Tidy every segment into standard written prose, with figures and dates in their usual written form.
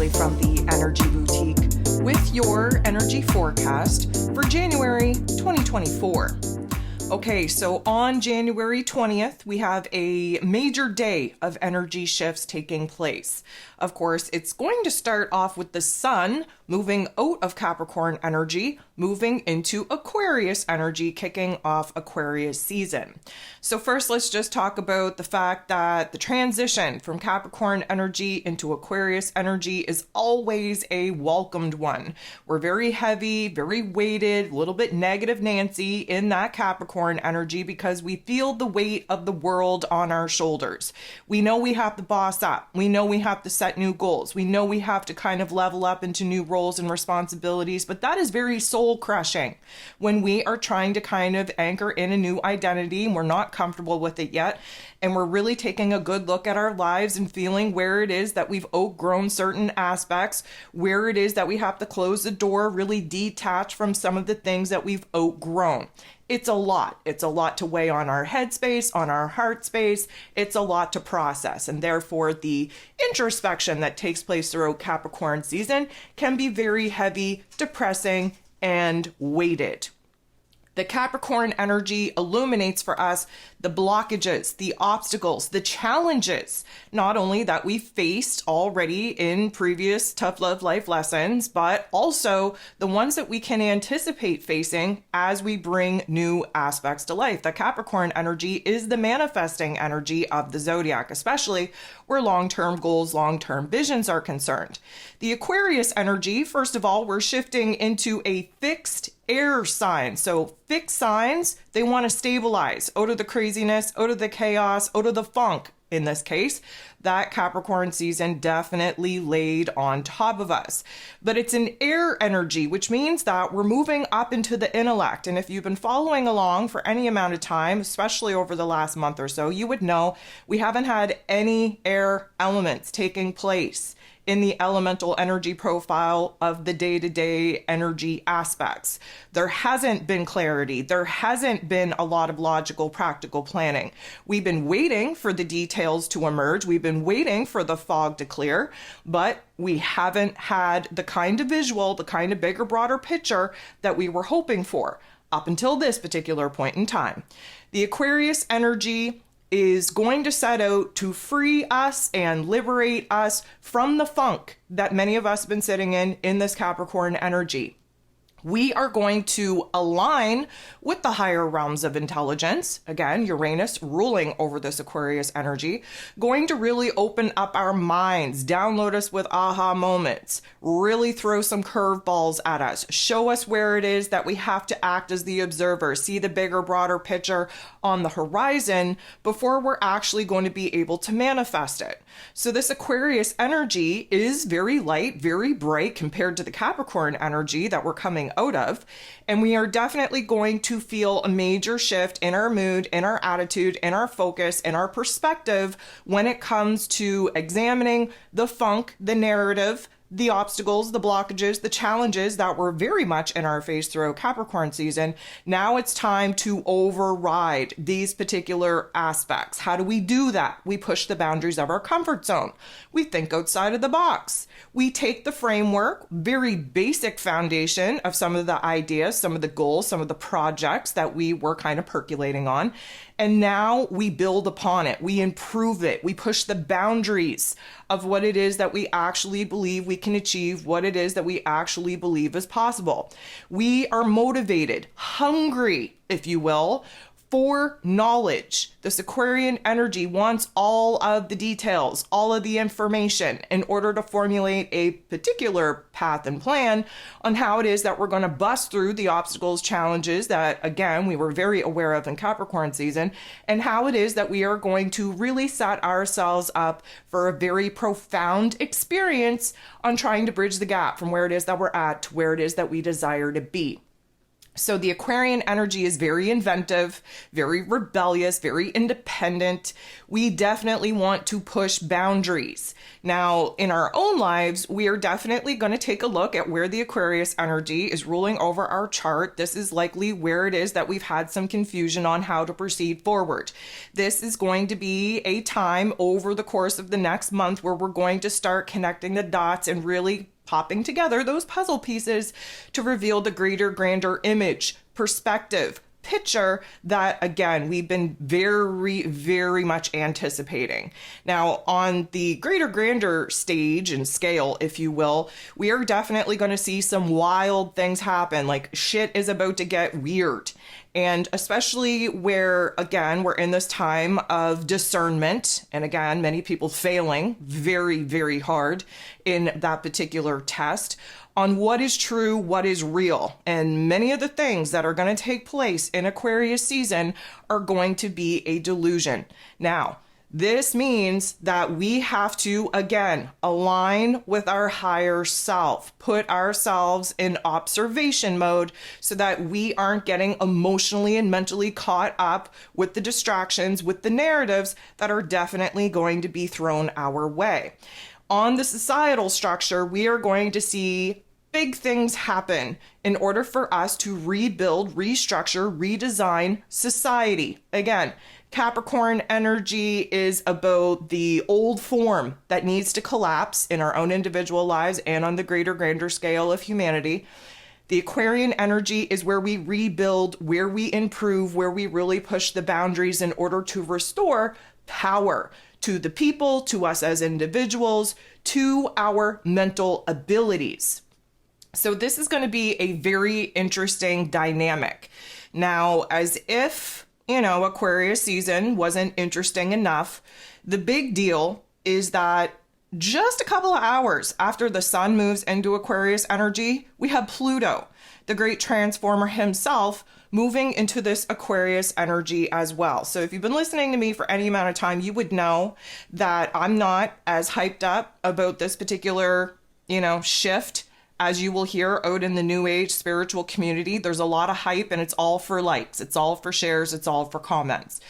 Carly from the Energy Boutique with your energy forecast for January 2024. Okay, so on January 20th, we have a major day of energy shifts taking place. Of course, it's going to start off with the sun moving out of Capricorn energy, moving into Aquarius energy, kicking off Aquarius season. So first, let's just talk about the fact that the transition from Capricorn energy into Aquarius energy is always a welcomed one. We're very heavy, very weighted, a little bit negative Nancy in that Capricorn energy because we feel the weight of the world on our shoulders. We know we have to boss up. We know we have to set new goals. We know we have to kind of level up into new roles and responsibilities, but that is very soul crushing when we are trying to kind of anchor in a new identity and we're not comfortable with it yet. And we're really taking a good look at our lives and feeling where it is that we've outgrown certain aspects, where it is that we have to close the door, really detach from some of the things that we've outgrown. It's a lot. It's a lot to weigh on our head space, on our heart space. It's a lot to process. And therefore, the introspection that takes place throughout Capricorn season can be very heavy, depressing, and weighted. The Capricorn energy illuminates for us the blockages, the obstacles, the challenges, not only that we faced already in previous tough love life lessons, but also the ones that we can anticipate facing as we bring new aspects to life. The Capricorn energy is the manifesting energy of the zodiac, especially where long-term goals, long-term visions are concerned. The Aquarius energy, first of all, we're shifting into a fixed air sign. So fixed signs, they want to stabilize out of the craziness, out of the chaos, out of the funk. In this case, that Capricorn season definitely laid on top of us. But it's an air energy, which means that we're moving up into the intellect. And if you've been following along for any amount of time, especially over the last month or so, you would know we haven't had any air elements taking place in the elemental energy profile of the day-to-day energy aspects. There hasn't been clarity. There hasn't been a lot of logical, practical planning. We've been waiting for the details to emerge. We've been waiting for the fog to clear, but we haven't had the kind of visual, the kind of bigger, broader picture that we were hoping for up until this particular point in time. The Aquarius energy is going to set out to free us and liberate us from the funk that many of us have been sitting in this Capricorn energy. We are going to align with the higher realms of intelligence. Again, Uranus ruling over this Aquarius energy, going to really open up our minds, download us with aha moments, really throw some curveballs at us, show us where it is that we have to act as the observer, see the bigger, broader picture on the horizon before we're actually going to be able to manifest it. So this Aquarius energy is very light, very bright compared to the Capricorn energy that we're coming out of. And we are definitely going to feel a major shift in our mood, in our attitude, in our focus, in our perspective when it comes to examining the funk, the narrative, the obstacles, the blockages, the challenges that were very much in our face throughout Capricorn season. Now it's time to override these particular aspects. How do we do that? We push the boundaries of our comfort zone. We think outside of the box. We take the framework, very basic foundation of some of the ideas, some of the goals, some of the projects that we were kind of percolating on. And now we build upon it. We improve it. We push the boundaries of what it is that we actually believe we can achieve, what it is that we actually believe is possible. We are motivated, hungry, if you will, for knowledge. This Aquarian energy wants all of the details, all of the information in order to formulate a particular path and plan on how it is that we're going to bust through the obstacles, challenges that, again, we were very aware of in Capricorn season, and how it is that we are going to really set ourselves up for a very profound experience on trying to bridge the gap from where it is that we're at to where it is that we desire to be. So the Aquarian energy is very inventive, very rebellious, very independent. We definitely want to push boundaries. Now, in our own lives, we are definitely going to take a look at where the Aquarius energy is ruling over our chart. This is likely where it is that we've had some confusion on how to proceed forward. This is going to be a time over the course of the next month where we're going to start connecting the dots and really popping together those puzzle pieces to reveal the greater, grander image, perspective, picture that, again, we've been very, very much anticipating. Now, on the greater, grander stage and scale, if you will, we are definitely going to see some wild things happen. Like, shit is about to get weird. And especially where, again, we're in this time of discernment. And again, many people failing very, very hard in that particular test on what is true, what is real. And many of the things that are going to take place in Aquarius season are going to be a delusion. Now, this means that we have to, again, align with our higher self, put ourselves in observation mode so that we aren't getting emotionally and mentally caught up with the distractions, with the narratives that are definitely going to be thrown our way. On the societal structure, we are going to see big things happen in order for us to rebuild, restructure, redesign society. Again, Capricorn energy is about the old form that needs to collapse in our own individual lives and on the greater, grander scale of humanity. The Aquarian energy is where we rebuild, where we improve, where we really push the boundaries in order to restore power to the people, to us as individuals, to our mental abilities. So this is going to be a very interesting dynamic. Now, as if Aquarius season wasn't interesting enough, the big deal is that just a couple of hours after the sun moves into Aquarius energy, we have Pluto, the great transformer himself, moving into this Aquarius energy as well. So if you've been listening to me for any amount of time, you would know that I'm not as hyped up about this particular, shift as you will hear out in the New Age spiritual community. There's a lot of hype and it's all for likes, it's all for shares, it's all for comments.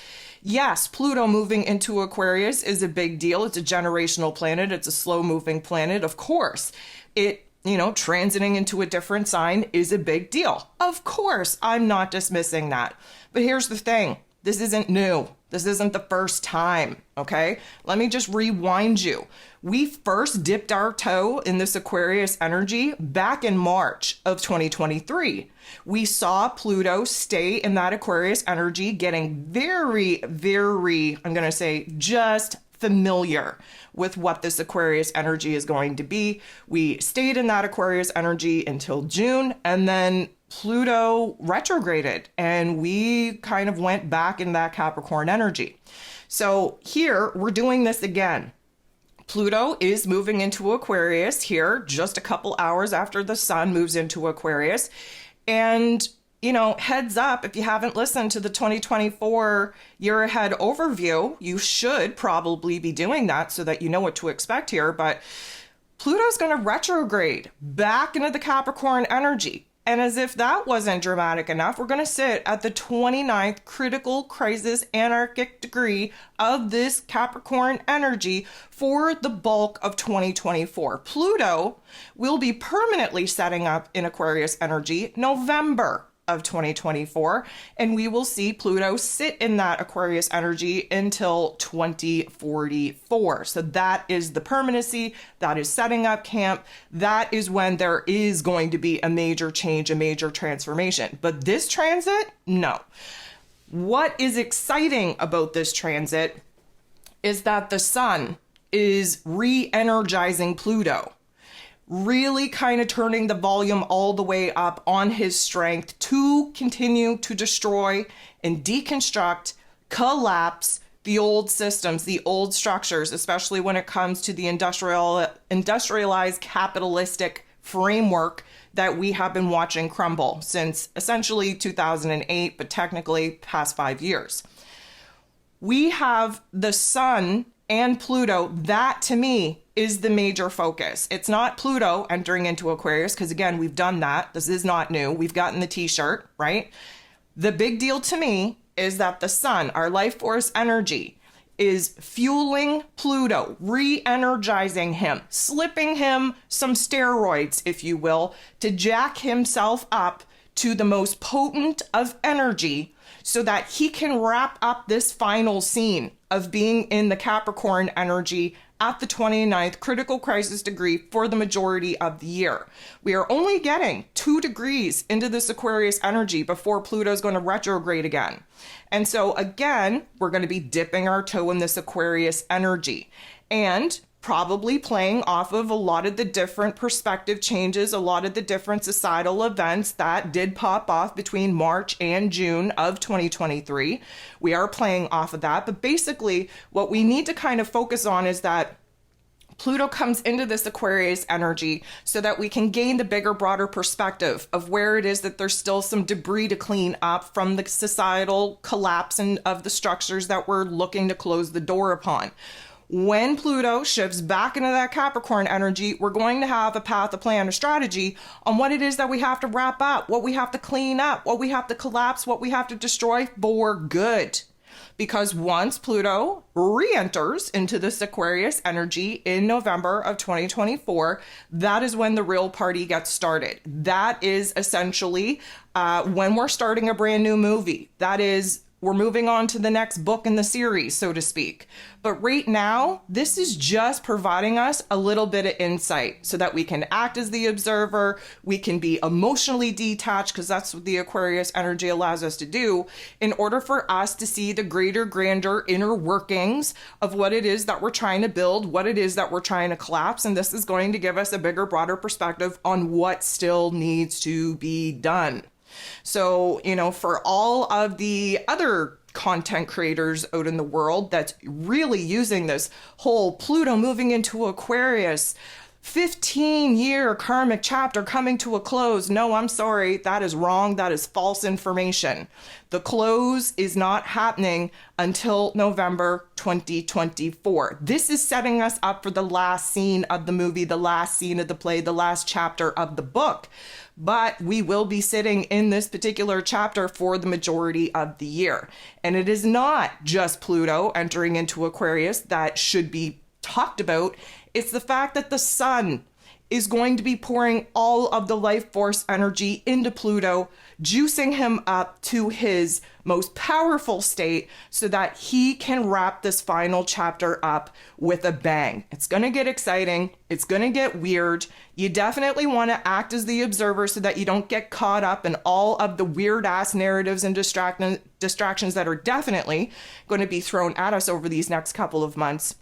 Yes, Pluto moving into Aquarius is a big deal. It's a generational planet. It's a slow moving planet. Of course, it, transiting into a different sign is a big deal. Of course, I'm not dismissing that. But here's the thing. This isn't new. This isn't the first time, okay? Let me just rewind you. We first dipped our toe in this Aquarius energy back in March of 2023. We saw Pluto stay in that Aquarius energy, getting very, very, I'm going to say, just familiar with what this Aquarius energy is going to be. We stayed in that Aquarius energy until June, and then Pluto retrograded and we kind of went back in that Capricorn energy. So here we're doing this again. Pluto is moving into Aquarius here just a couple hours after the sun moves into Aquarius. And, heads up, if you haven't listened to the 2024 year ahead overview, you should probably be doing that so that you know what to expect here. But Pluto's going to retrograde back into the Capricorn energy. And as if that wasn't dramatic enough, we're going to sit at the 29th critical crisis anarchic degree of this Capricorn energy for the bulk of 2024. Pluto will be permanently setting up in Aquarius energy November of 2024, and we will see Pluto sit in that Aquarius energy until 2044. So that is the permanency, that is setting up camp, that is when there is going to be a major change, a major transformation. But this transit, no. What is exciting about this transit is that the sun is re-energizing Pluto, really kind of turning the volume all the way up on his strength to continue to destroy and deconstruct, collapse the old systems, the old structures, especially when it comes to the industrialized capitalistic framework that we have been watching crumble since essentially 2008, but technically past 5 years. We have the sun and Pluto, that to me is the major focus. It's not Pluto entering into Aquarius, because again, we've done that. This is not new. We've gotten the t-shirt, right? The big deal to me is that the sun, our life force energy, is fueling Pluto, re-energizing him, slipping him some steroids, if you will, to jack himself up to the most potent of energy so that he can wrap up this final scene of being in the Capricorn energy at the 29th critical crisis degree for the majority of the year. We are only getting 2 degrees into this Aquarius energy before Pluto's going to retrograde again. And so again, we're going to be dipping our toe in this Aquarius energy and probably playing off of a lot of the different perspective changes, a lot of the different societal events that did pop off between March and June of 2023. We are playing off of that. But basically, what we need to kind of focus on is that Pluto comes into this Aquarius energy so that we can gain the bigger, broader perspective of where it is that there's still some debris to clean up from the societal collapse and of the structures that we're looking to close the door upon. When Pluto shifts back into that Capricorn energy, we're going to have a path, a plan, a strategy on what it is that we have to wrap up, what we have to clean up, what we have to collapse, what we have to destroy for good. Because once Pluto re-enters into this Aquarius energy in November of 2024, that is when the real party gets started. That is essentially when we're starting a brand new movie. That is, we're moving on to the next book in the series, so to speak. But right now, this is just providing us a little bit of insight so that we can act as the observer. We can be emotionally detached, because that's what the Aquarius energy allows us to do, in order for us to see the greater, grander inner workings of what it is that we're trying to build, what it is that we're trying to collapse. And this is going to give us a bigger, broader perspective on what still needs to be done. So, for all of the other content creators out in the world that's really using this whole Pluto moving into Aquarius 15-year karmic chapter coming to a close. No, I'm sorry. That is wrong. That is false information. The close is not happening until November 2024. This is setting us up for the last scene of the movie, the last scene of the play, the last chapter of the book. But we will be sitting in this particular chapter for the majority of the year. And it is not just Pluto entering into Aquarius that should be talked about. It's the fact that the sun is going to be pouring all of the life force energy into Pluto, juicing him up to his most powerful state so that he can wrap this final chapter up with a bang. It's going to get exciting. It's going to get weird. You definitely want to act as the observer so that you don't get caught up in all of the weird ass narratives and distractions that are definitely going to be thrown at us over these next couple of months.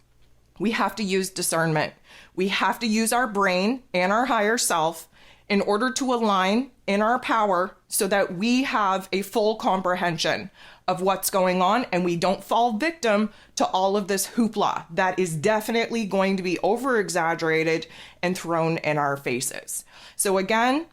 We have to use discernment. We have to use our brain and our higher self in order to align in our power so that we have a full comprehension of what's going on and we don't fall victim to all of this hoopla that is definitely going to be over-exaggerated and thrown in our faces. So again,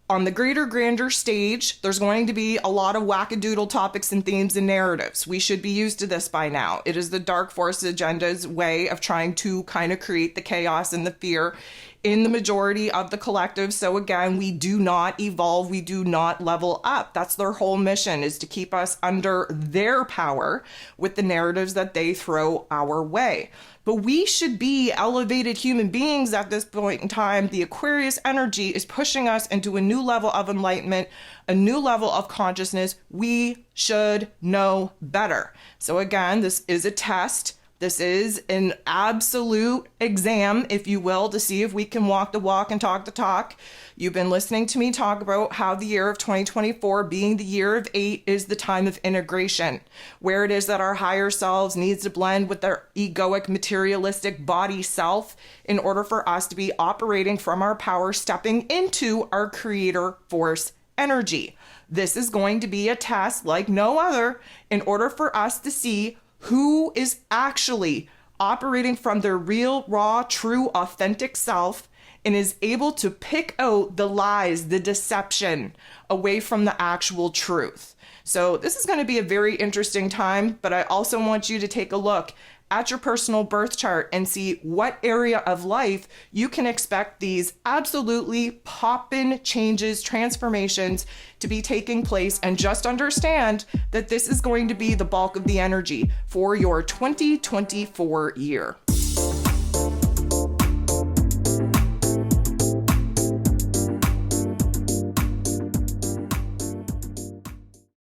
on the greater, grander stage, there's going to be a lot of wackadoodle topics and themes and narratives. We should be used to this by now. It is the dark force agenda's way of trying to kind of create the chaos and the fear in the majority of the collective. So again, we do not evolve, we do not level up. That's their whole mission, is to keep us under their power with the narratives that they throw our way. But we should be elevated human beings at this point in time. The Aquarius energy is pushing us into a new level of enlightenment, a new level of consciousness. We should know better. So again, this is a test. This is an absolute exam, if you will, to see if we can walk the walk and talk the talk. You've been listening to me talk about how the year of 2024, being the year of 8, is the time of integration, where it is that our higher selves needs to blend with their egoic, materialistic body self in order for us to be operating from our power, stepping into our creator force energy. This is going to be a test like no other in order for us to see who is actually operating from their real, raw, true, authentic self and is able to pick out the lies, the deception away from the actual truth. So this is going to be a very interesting time, but I also want you to take a look at your personal birth chart and see what area of life you can expect these absolutely pop-in changes, transformations to be taking place, and just understand that this is going to be the bulk of the energy for your 2024 year.